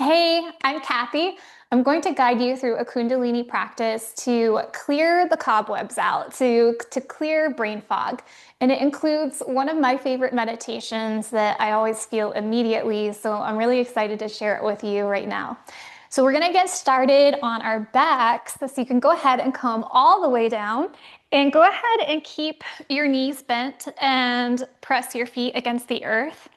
Hey, I'm Kathie. I'm going to guide you through a Kundalini practice to clear the cobwebs out, to clear brain fog. And it includes one of my favorite meditations that I always feel immediately. So I'm really excited to share it with you right now. So we're going to get started on our backs. So you can go ahead and come all the way down and go ahead and keep your knees bent and press your feet against the earth.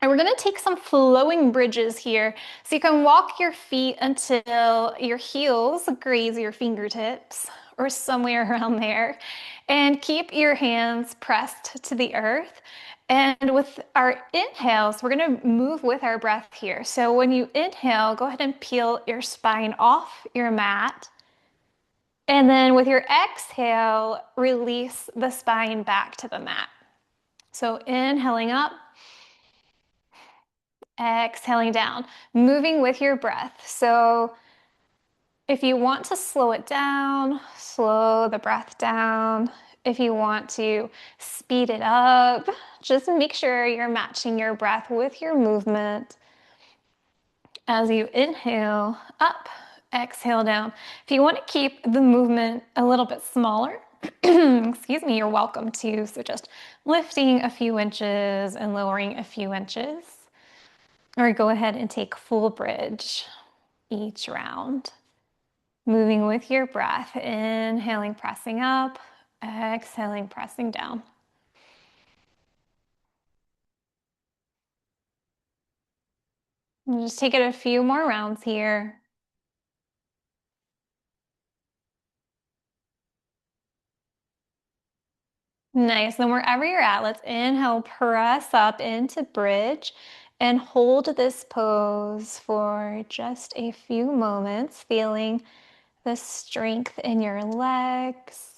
And we're going to take some flowing bridges here. So you can walk your feet until your heels graze your fingertips or somewhere around there. And keep your hands pressed to the earth. And with our inhales, we're going to move with our breath here. So when you inhale, go ahead and peel your spine off your mat. And then with your exhale, release the spine back to the mat. So inhaling up. Exhaling down, moving with your breath. So if you want to slow it down, slow the breath down. If you want to speed it up, just make sure you're matching your breath with your movement. As you inhale up, exhale down. If you want to keep the movement a little bit smaller, excuse me, you're welcome to. So just lifting a few inches and lowering a few inches. Or go ahead and take full bridge each round. Moving with your breath, inhaling, pressing up, exhaling, pressing down. And just take it a few more rounds here. Nice. Then wherever you're at, let's inhale, press up into bridge and hold this pose for just a few moments, feeling the strength in your legs.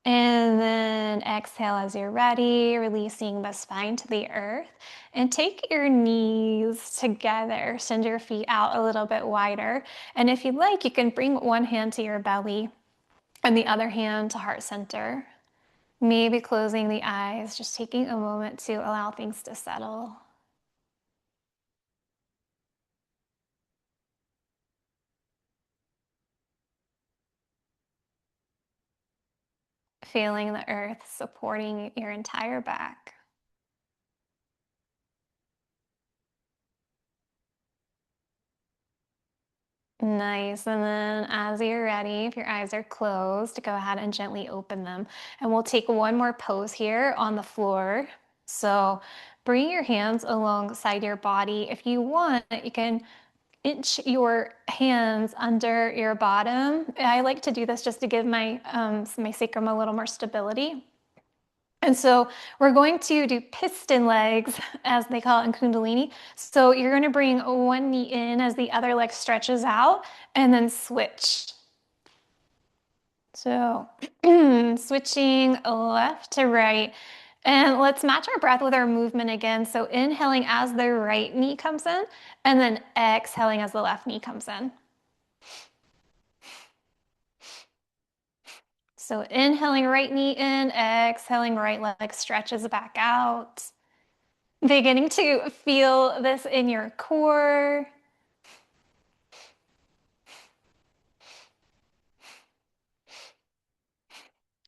And then exhale as you're ready, releasing the spine to the earth. And take your knees together, send your feet out a little bit wider. And if you'd like, you can bring one hand to your belly and the other hand to heart center. Maybe closing the eyes, just taking a moment to allow things to settle. Feeling the earth supporting your entire back. Nice. And then as you're ready, if your eyes are closed, go ahead and gently open them. And we'll take one more pose here on the floor. So bring your hands alongside your body. If you want, you can inch your hands under your bottom. I like to do this just to give my sacrum a little more stability. And so we're going to do piston legs, as they call it in Kundalini. So you're going to bring one knee in as the other leg stretches out and then switch. So switching left to right. And let's match our breath with our movement again. So inhaling as the right knee comes in and then exhaling as the left knee comes in. So inhaling right knee in, exhaling right leg stretches back out. Beginning to feel this in your core.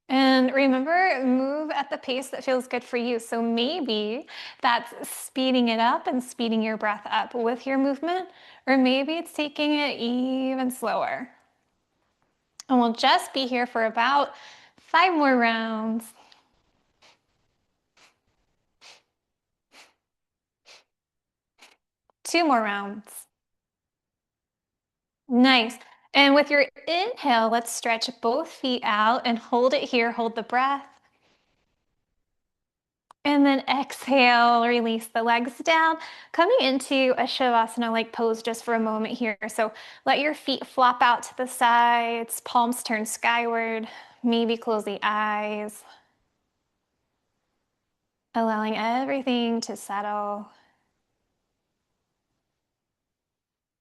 And remember, move at the pace that feels good for you. So maybe that's speeding it up and speeding your breath up with your movement, or maybe it's taking it even slower. And we'll just be here for about 5 more rounds. Two more rounds. Nice. And with your inhale, let's stretch both feet out and hold it here. Hold the breath. And then exhale, release the legs down, coming into a Shavasana-like pose just for a moment here. So let your feet flop out to the sides, palms turn skyward, maybe close the eyes, allowing everything to settle.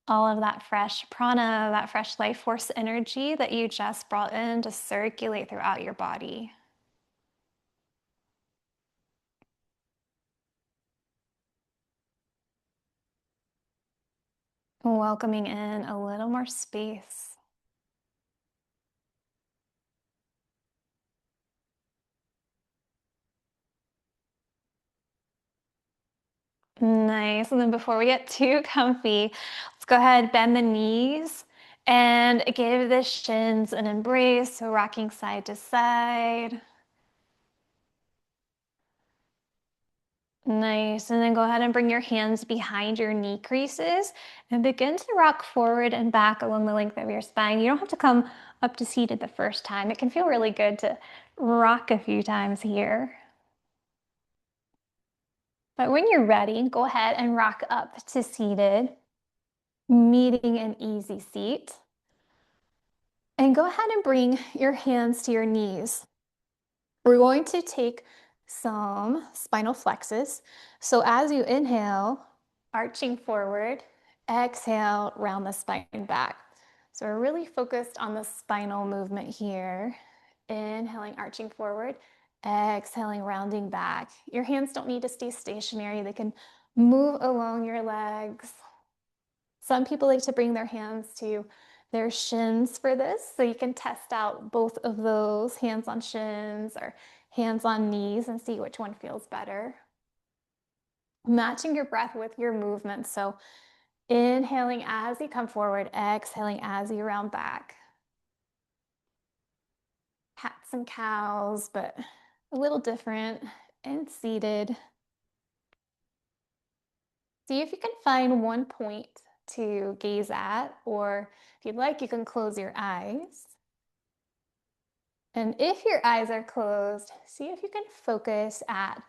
All of that fresh prana, that fresh life force energy that you just brought in to circulate throughout your body. Welcoming in a little more space. Nice. And then before we get too comfy, let's go ahead, bend the knees and give the shins an embrace. So rocking side to side. Nice. And then go ahead and bring your hands behind your knee creases and begin to rock forward and back along the length of your spine. You don't have to come up to seated the first time. It can feel really good to rock a few times here. But when you're ready, go ahead and rock up to seated, meeting an easy seat. And go ahead and bring your hands to your knees. We're going to take some spinal flexes. So as you inhale, arching forward, exhale, round the spine back. So we're really focused on the spinal movement here. Inhaling, arching forward, exhaling, rounding back. Your hands don't need to stay stationary. They can move along your legs. Some people like to bring their hands to their shins for this, so you can test out both of those, hands on shins or hands on knees, and see which one feels better. Matching your breath with your movement. So inhaling as you come forward, exhaling as you round back. Cats and cows, but a little different, and seated. See if you can find one point to gaze at, or if you'd like, you can close your eyes. And if your eyes are closed, see if you can focus at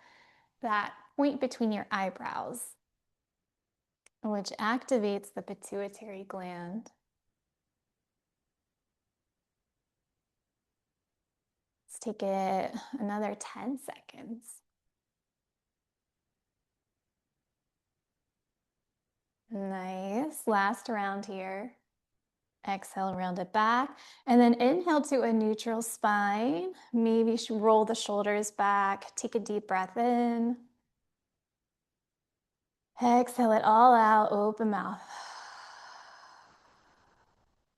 that point between your eyebrows, which activates the pituitary gland. Let's take it another 10 seconds. Nice. Last round here. Exhale, round it back. And then inhale to a neutral spine. Maybe roll the shoulders back. Take a deep breath in. Exhale it all out, open mouth.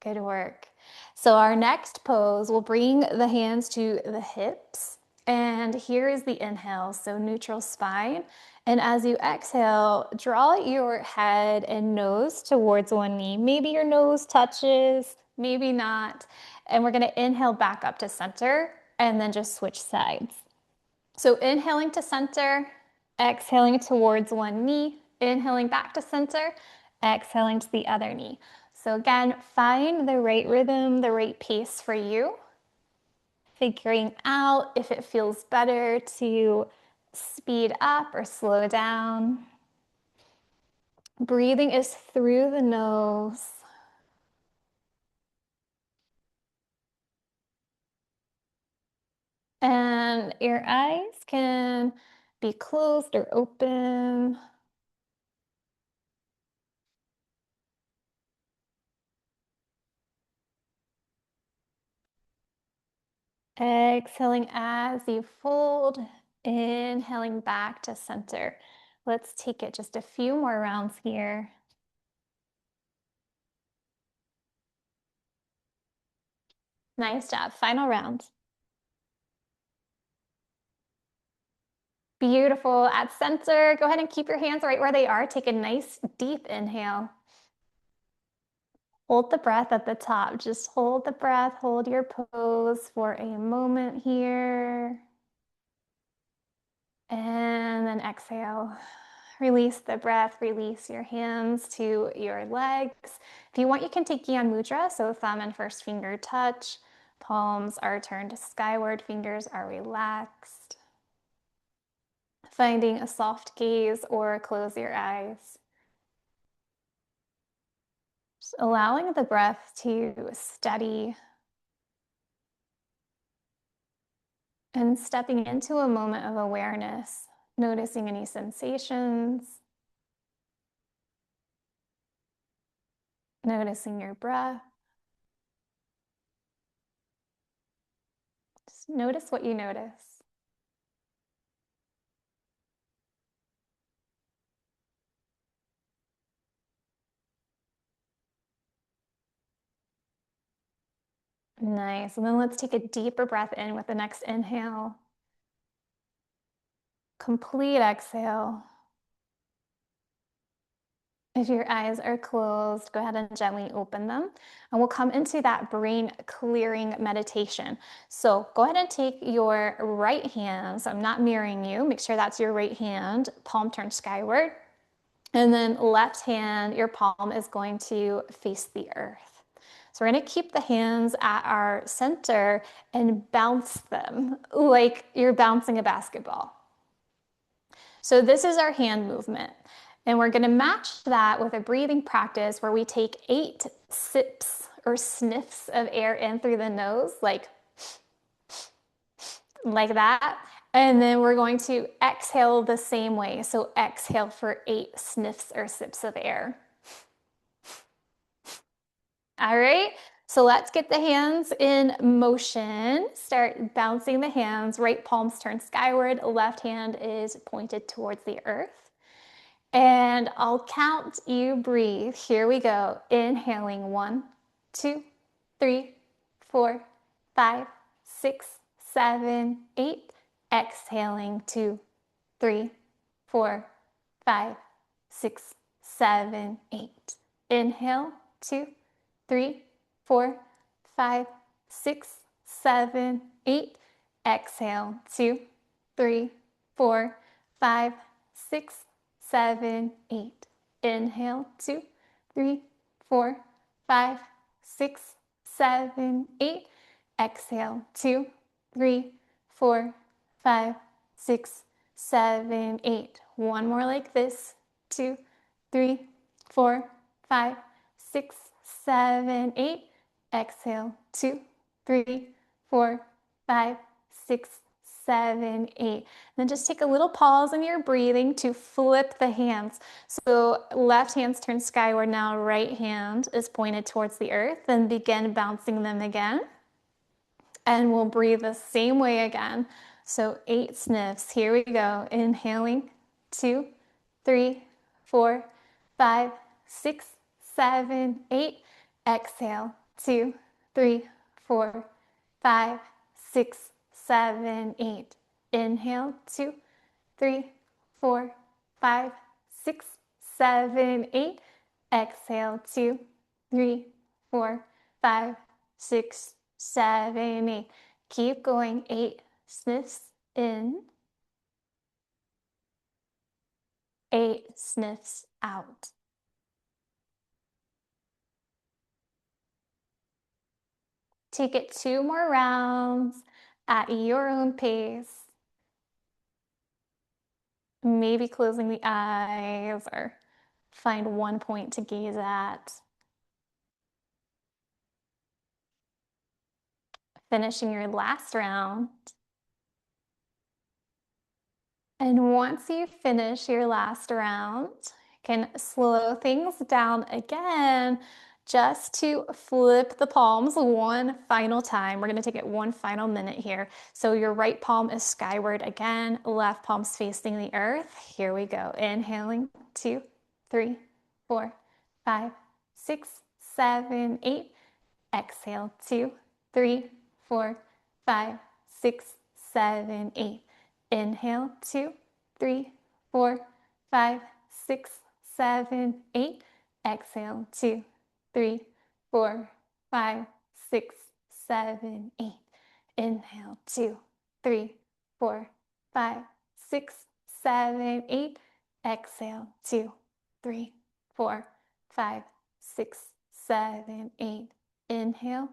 Good work. So our next pose, we'll bring the hands to the hips. And here is the inhale, so neutral spine. And as you exhale, draw your head and nose towards one knee. Maybe your nose touches, maybe not. And we're gonna inhale back up to center and then just switch sides. So inhaling to center, exhaling towards one knee, inhaling back to center, exhaling to the other knee. So again, find the right rhythm, the right pace for you. Figuring out if it feels better to speed up or slow down. Breathing is through the nose. And your eyes can be closed or open. Exhaling as you fold, inhaling back to center. Let's take it just a few more rounds here. Nice job. Final round. Beautiful. At center, go ahead and keep your hands right where they are. Take a nice deep inhale. Hold the breath at the top. Just hold the breath, hold your pose for a moment here. And then exhale. Release the breath, release your hands to your legs. If you want, you can take Gyan Mudra, so thumb and first finger touch. Palms are turned skyward, fingers are relaxed. Finding a soft gaze or close your eyes. Just allowing the breath to steady and stepping into a moment of awareness, noticing any sensations, noticing your breath. Just notice what you notice. Nice. And then let's take a deeper breath in with the next inhale. Complete exhale. If your eyes are closed, go ahead and gently open them. And we'll come into that brain clearing meditation. So go ahead and take your right hand. So I'm not mirroring you. Make sure that's your right hand, palm turned skyward. And then left hand, your palm is going to face the earth. So we're going to keep the hands at our center and bounce them like you're bouncing a basketball. So this is our hand movement. And we're going to match that with a breathing practice where we take 8 sips or sniffs of air in through the nose, like that. And then we're going to exhale the same way. So exhale for 8 sniffs or sips of air. All right. So let's get the hands in motion. Start bouncing the hands. Right palms turn skyward. Left hand is pointed towards the earth. And I'll count, you breathe. Here we go. Inhaling 1, 2, 3, 4, 5, 6, 7, 8. Exhaling 2, 3, 4, 5, 6, 7, 8. Inhale 2, 3, 4, 5, 6, 7, 8. Exhale 2, 3, 4, 5, 6, 7, 8. Inhale 2, 3, 4, 5, 6, 7, 8. Exhale 2, 3, 4, 5, 6, 7, 8. One more like this. 2, 3, 4, 5, 6, 7, 8. Exhale 2, 3, 4, 5, 6, 7, 8. Then just take a little pause in your breathing to flip the hands. So left hand's turned skyward now, right hand is pointed towards the earth. Then begin bouncing them again. And we'll breathe the same way again. So 8 sniffs. Here we go. Inhaling 2, 3, 4, 5, 6, 7, 8. Exhale 2, 3, 4, 5, 6, 7, 8. Inhale 2, 3, 4, 5, 6, 7, 8. Exhale 2, 3, 4, 5, 6, 7, 8. Keep going. 8 sniffs in, 8 sniffs out. Take it 2 more rounds at your own pace. Maybe closing the eyes or find one point to gaze at. Finishing your last round. And once you finish your last round, you can slow things down again just to flip the palms one final time. We're going to take it one final minute here. So your right palm is skyward again, left palm's facing the earth. Here we go. Inhaling 2, 3, 4, 5, 6, 7, 8. Exhale 2, 3, 4, 5, 6, 7, 8. Inhale 2, 3, 4, 5, 6, 7, 8. Exhale 2, 3, 4, 5, 6, 7, 8. Inhale 2, 3, 4, 5, 6, 7, 8. Exhale 2, 3, 4, 5, 6, 7, 8. Inhale.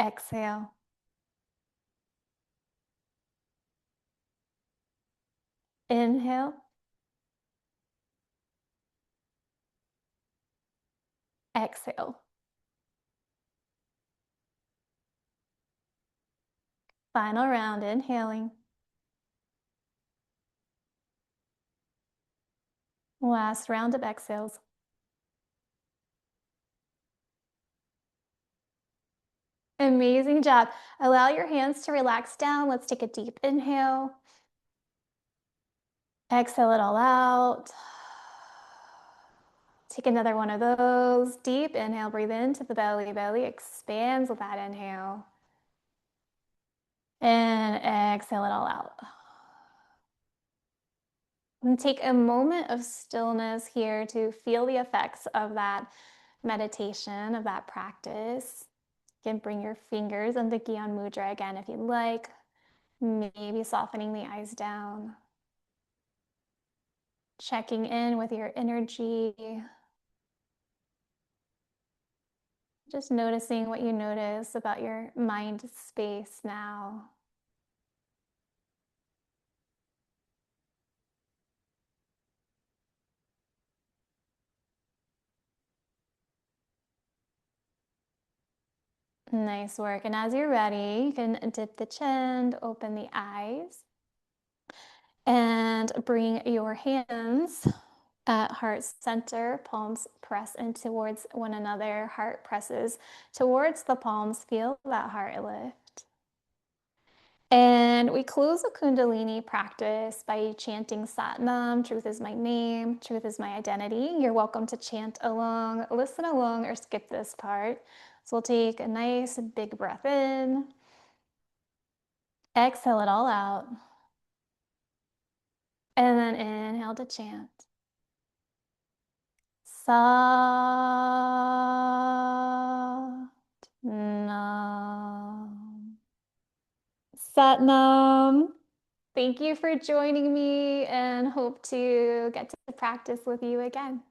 Exhale. Inhale. Exhale. Final round, inhaling. Last round of exhales. Amazing job. Allow your hands to relax down. Let's take a deep inhale. Exhale it all out. Take another one of those. Deep inhale, breathe into the belly. Belly expands with that inhale. And exhale it all out. And take a moment of stillness here to feel the effects of that meditation, of that practice. You can bring your fingers into Gyan Mudra again if you'd like. Maybe softening the eyes down. Checking in with your energy. Just noticing what you notice about your mind space now. Nice work. And as you're ready, you can dip the chin, open the eyes, and bring your hands at heart center. Palms press in towards one another. Heart presses towards the palms. Feel that heart lift. And we close the Kundalini practice by chanting Satnam, truth is my name, truth is my identity. You're welcome to chant along, listen along, or skip this part. So we'll take a nice big breath in. Exhale it all out. And then inhale to chant. Satnam. Satnam. Thank you for joining me and hope to get to practice with you again.